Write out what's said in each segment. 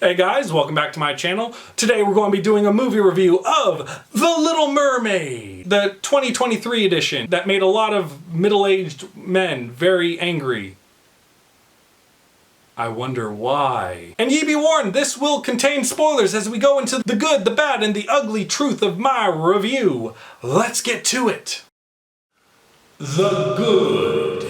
Hey guys, welcome back to my channel. Today we're going to be doing a movie review of The Little Mermaid, the 2023 edition that made a lot of middle-aged men very angry. I wonder why. And ye be warned, this will contain spoilers as we go into the good, the bad, and the ugly truth of my review. Let's get to it. The good.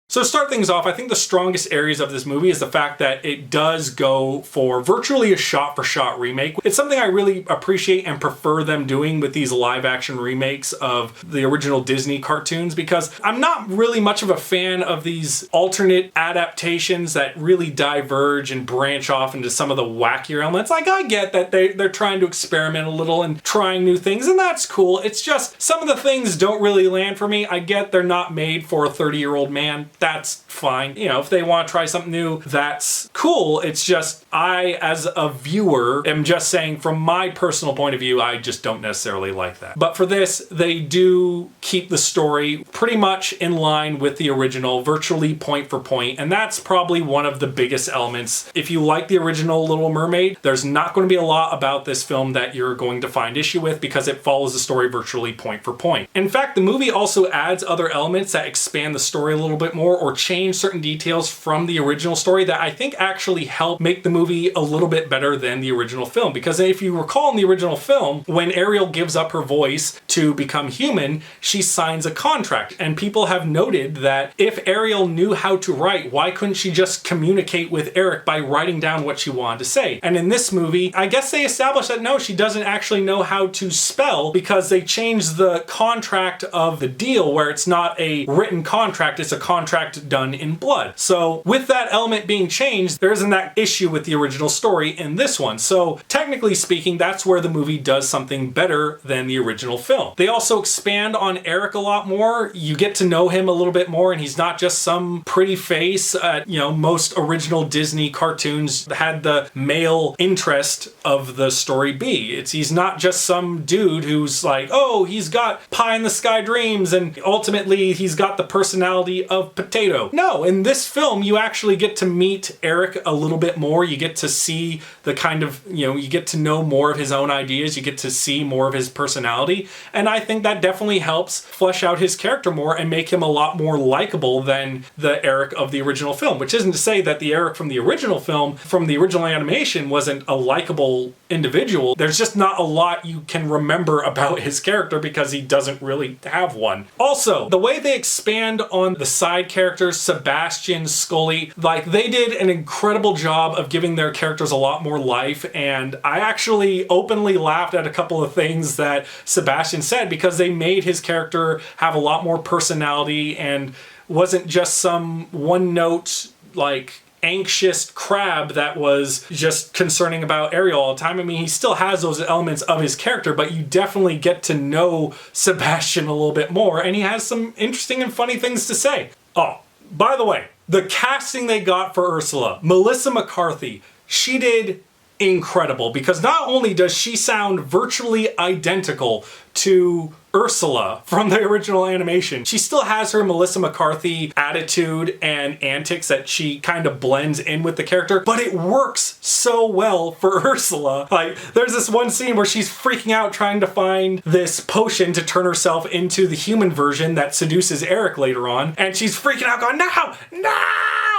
So to start things off, I think the strongest areas of this movie is the fact that it does go for virtually a shot-for-shot remake. It's something I really appreciate and prefer them doing with these live-action remakes of the original Disney cartoons, because I'm not really much of a fan of these alternate adaptations that really diverge and branch off into some of the wackier elements. Like, I get that they're trying to experiment a little and trying new things, and that's cool. It's just some of the things don't really land for me. I get they're not made for a 30-year-old man. That's fine. You know, if they want to try something new, that's cool. It's just, I, as a viewer, am just saying from my personal point of view, I just don't necessarily like that. But for this, they do keep the story pretty much in line with the original, virtually point for point, and that's probably one of the biggest elements. If you like the original Little Mermaid, there's not going to be a lot about this film that you're going to find issue with because it follows the story virtually point for point. In fact, the movie also adds other elements that expand the story a little bit more or change certain details from the original story that I think actually help make the movie a little bit better than the original film. Because if you recall in the original film, when Ariel gives up her voice to become human, she signs a contract. And people have noted that if Ariel knew how to write, why couldn't she just communicate with Eric by writing down what she wanted to say? And in this movie, I guess they established that no, she doesn't actually know how to spell because they changed the contract of the deal where it's not a written contract, it's a contract done in blood. So with that element being changed, there isn't that issue with the original story in this one. So technically speaking, that's where the movie does something better than the original film. They also expand on Eric a lot more. You get to know him a little bit more, and he's not just some pretty face. Most original Disney cartoons had the male interest of the story be. He's not just some dude who's like, oh, he's got pie in the sky dreams and ultimately he's got the personality of Potato. No, in this film, you actually get to meet Eric a little bit more. You get to see the kind of, you get to know more of his own ideas. You get to see more of his personality. And I think that definitely helps flesh out his character more and make him a lot more likable than the Eric of the original film, which isn't to say that the Eric from the original film, from the original animation, wasn't a likable individual. There's just not a lot you can remember about his character because he doesn't really have one. Also, the way they expand on the side characters, Sebastian, Scully, like they did an incredible job of giving their characters a lot more life, and I actually openly laughed at a couple of things that Sebastian said because they made his character have a lot more personality and wasn't just some one-note, like, anxious crab that was just concerning about Ariel all the time. I mean, he still has those elements of his character, but you definitely get to know Sebastian a little bit more, and he has some interesting and funny things to say. Oh, by the way, the casting they got for Ursula, Melissa McCarthy, she did incredible because not only does she sound virtually identical to Ursula from the original animation, she still has her Melissa McCarthy attitude and antics that she kind of blends in with the character, but it works so well for Ursula. Like, there's this one scene where she's freaking out trying to find this potion to turn herself into the human version that seduces Eric later on, and she's freaking out going, no, no!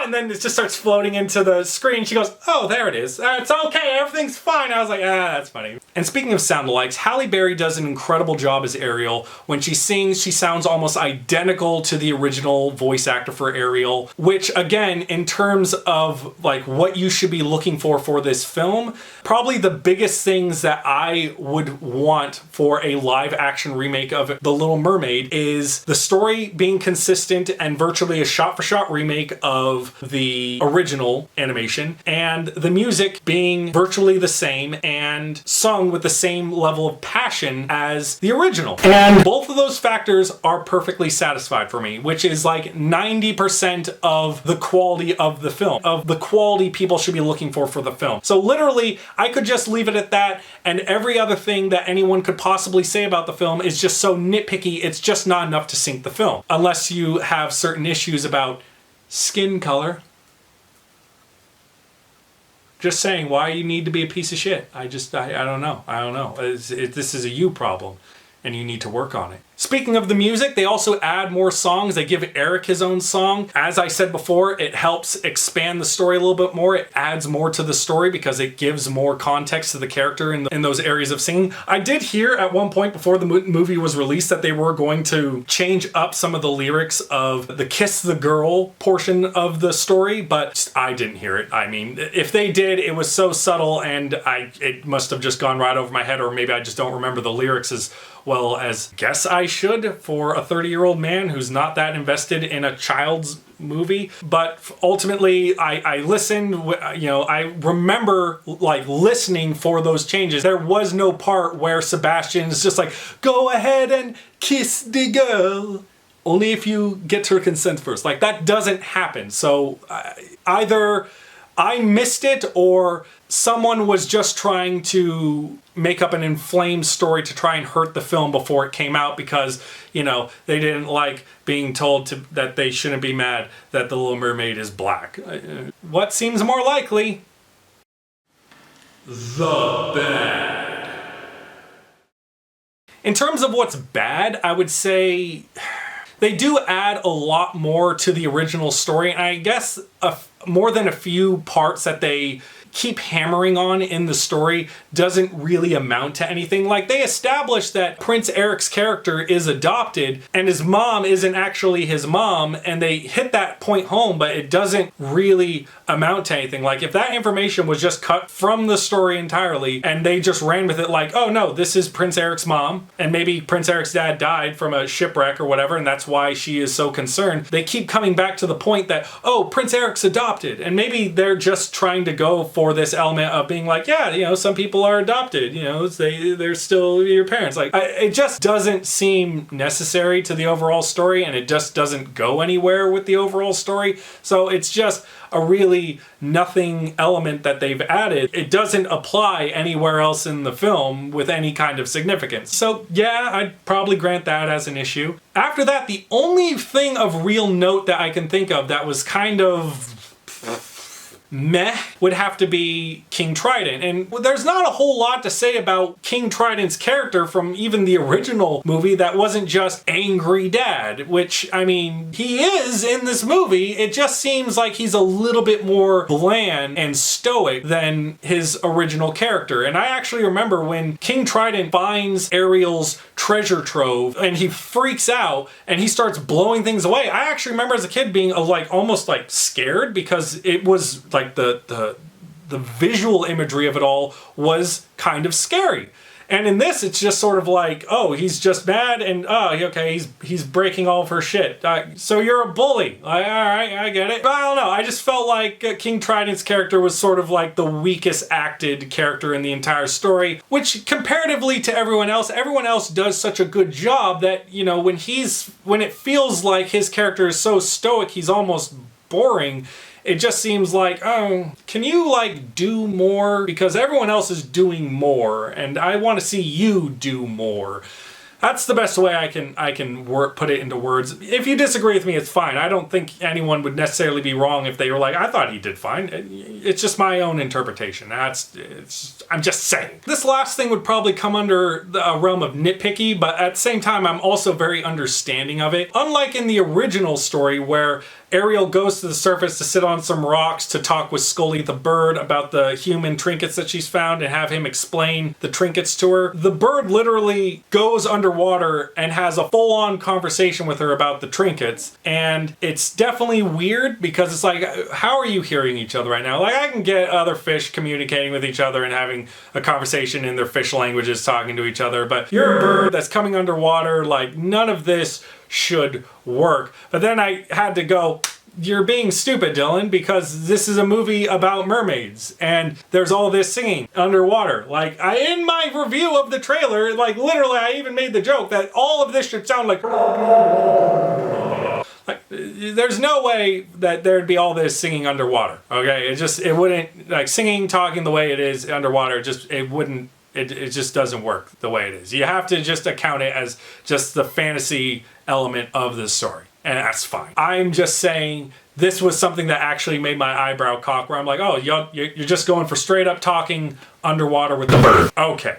And then it just starts floating into the screen. She goes, oh, there it is. It's okay, everything's fine. I was like, that's funny. And speaking of sound-alikes, Halle Berry does an incredible job as Ariel. When she sings, she sounds almost identical to the original voice actor for Ariel, which again, in terms of like what you should be looking for this film, probably the biggest things that I would want for a live-action remake of The Little Mermaid is the story being consistent and virtually a shot-for-shot remake of the original animation, and the music being virtually the same and sung with the same level of passion as the original. And both of those factors are perfectly satisfied for me, which is like 90% of the quality of the film, of the quality people should be looking for the film. So literally, I could just leave it at that, and every other thing that anyone could possibly say about the film is just so nitpicky, it's just not enough to sink the film. Unless you have certain issues about skin color. Just saying, why you need to be a piece of shit. I don't know. I don't know. This is a you problem, and you need to work on it. Speaking of the music, they also add more songs. They give Eric his own song. As I said before, it helps expand the story a little bit more. It adds more to the story because it gives more context to the character in those areas of singing. I did hear at one point before the movie was released that they were going to change up some of the lyrics of the Kiss the Girl portion of the story, but I didn't hear it. I mean, if they did, it was so subtle and it must have just gone right over my head, or maybe I just don't remember the lyrics as well as guess I should for a 30-year-old man who's not that invested in a child's movie. But ultimately, I listened, I remember like listening for those changes. There was no part where Sebastian is just like, go ahead and kiss the girl. Only if you get her consent first. Like, that doesn't happen. So either I missed it or someone was just trying to make up an inflamed story to try and hurt the film before it came out because, they didn't like being told that they shouldn't be mad that the Little Mermaid is black. What seems more likely? The bad. In terms of what's bad, I would say they do add a lot more to the original story, and I guess more than a few parts that they keep hammering on in the story doesn't really amount to anything. Like, they establish that Prince Eric's character is adopted and his mom isn't actually his mom, and they hit that point home, but it doesn't really amount to anything. Like, if that information was just cut from the story entirely and they just ran with it like, oh no, this is Prince Eric's mom, and maybe Prince Eric's dad died from a shipwreck or whatever, and that's why she is so concerned. They keep coming back to the point that, oh, Prince Eric's adopted, and maybe they're just trying to go for this element of being like, yeah, some people are adopted, they're still your parents. Like, it just doesn't seem necessary to the overall story, and it just doesn't go anywhere with the overall story. So it's just a really nothing element that they've added. It doesn't apply anywhere else in the film with any kind of significance. So yeah, I'd probably grant that as an issue. After that, the only thing of real note that I can think of that was kind of meh would have to be King Trident. And there's not a whole lot to say about King Trident's character from even the original movie that wasn't just angry dad, which, I mean, he is in this movie. It just seems like he's a little bit more bland and stoic than his original character. And I actually remember when King Trident finds Ariel's treasure trove and he freaks out and he starts blowing things away. I actually remember as a kid being almost scared because it was like the visual imagery of it all was kind of scary. And in this, it's just sort of like, oh, he's just mad and, okay, he's breaking all of her shit. So you're a bully. All right, I get it. But I don't know. I just felt like King Trident's character was sort of like the weakest acted character in the entire story, which comparatively to everyone else does such a good job that, when it feels like his character is so stoic, he's almost boring. It just seems like, oh, can you do more? Because everyone else is doing more, and I want to see you do more. That's the best way I can put it into words. If you disagree with me, it's fine. I don't think anyone would necessarily be wrong if they were like, I thought he did fine. It's just my own interpretation. I'm just saying. This last thing would probably come under the realm of nitpicky, but at the same time, I'm also very understanding of it. Unlike in the original story where Ariel goes to the surface to sit on some rocks to talk with Scully the bird about the human trinkets that she's found and have him explain the trinkets to her. The bird literally goes underwater and has a full-on conversation with her about the trinkets. And it's definitely weird because it's like, how are you hearing each other right now? Like, I can get other fish communicating with each other and having a conversation in their fish languages talking to each other, but you're a bird that's coming underwater, none of this should work. But then I had to go, you're being stupid, Dylan, because this is a movie about mermaids and there's all this singing underwater. In my review of the trailer, literally I even made the joke that all of this should sound like there's no way that there'd be all this singing underwater. Okay, it wouldn't, singing, talking the way it is underwater, it just doesn't work the way it is. You have to just account it as just the fantasy element of the story. And that's fine. I'm just saying this was something that actually made my eyebrow cock, where I'm like, oh, you're just going for straight up talking underwater with the bird. Okay.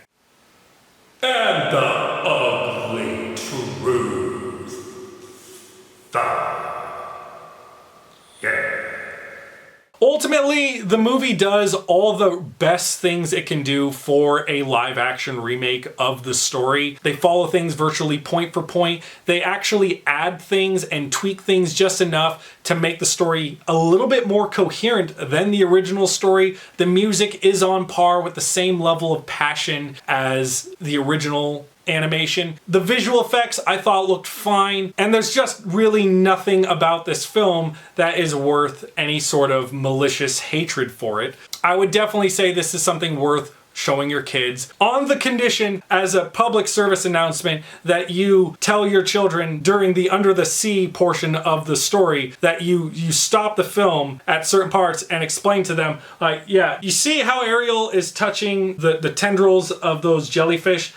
And the ugly truth. Yeah. Ultimately, the movie does all the best things it can do for a live-action remake of the story. They follow things virtually point for point. They actually add things and tweak things just enough to make the story a little bit more coherent than the original story. The music is on par with the same level of passion as the original animation. The visual effects I thought looked fine, and there's just really nothing about this film that is worth any sort of malicious hatred for it. I would definitely say this is something worth showing your kids, on the condition, as a public service announcement, that you tell your children during the under the sea portion of the story that you stop the film at certain parts and explain to them, like, yeah, you see how Ariel is touching the tendrils of those jellyfish?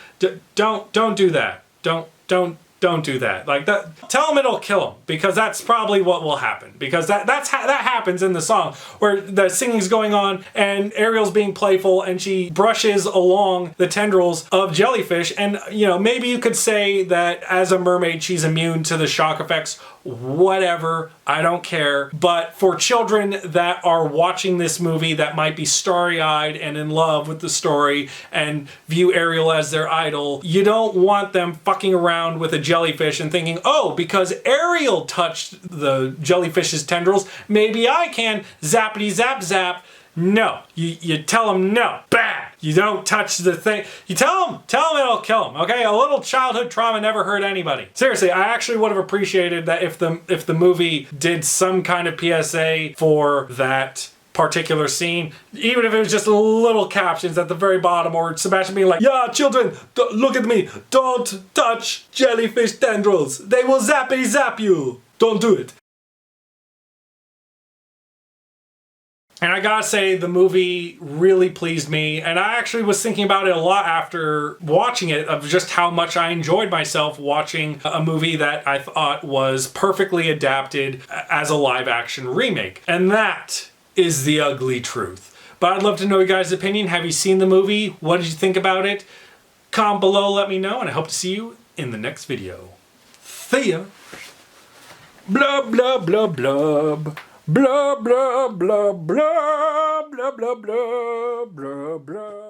Don't do that. Don't do that. Like that. Tell them it'll kill them, because that's probably what will happen. Because that happens in the song, where the singing's going on and Ariel's being playful and she brushes along the tendrils of jellyfish. And maybe you could say that as a mermaid she's immune to the shock effects. Whatever, I don't care. But for children that are watching this movie that might be starry-eyed and in love with the story and view Ariel as their idol, you don't want them fucking around with a jellyfish and thinking, oh, because Ariel touched the jellyfish's tendrils, maybe I can. Zappity zap zap. No, you tell them no. Bad. You don't touch the thing. You tell them it'll kill them. Okay, a little childhood trauma never hurt anybody. Seriously, I actually would have appreciated that if the movie did some kind of PSA for that particular scene, even if it was just little captions at the very bottom, or Sebastian being like, yeah, children, look at me, don't touch jellyfish tendrils. They will zappity zap you. Don't do it. And I gotta say, the movie really pleased me, and I actually was thinking about it a lot after watching it, of just how much I enjoyed myself watching a movie that I thought was perfectly adapted as a live-action remake. And that is the ugly truth. But I'd love to know your guys' opinion. Have you seen the movie? What did you think about it? Comment below, let me know, and I hope to see you in the next video. See ya! Blub, blub, blub, blub. Blah, blah, blah, blah, blah, blah, blah, blah, blah, blah.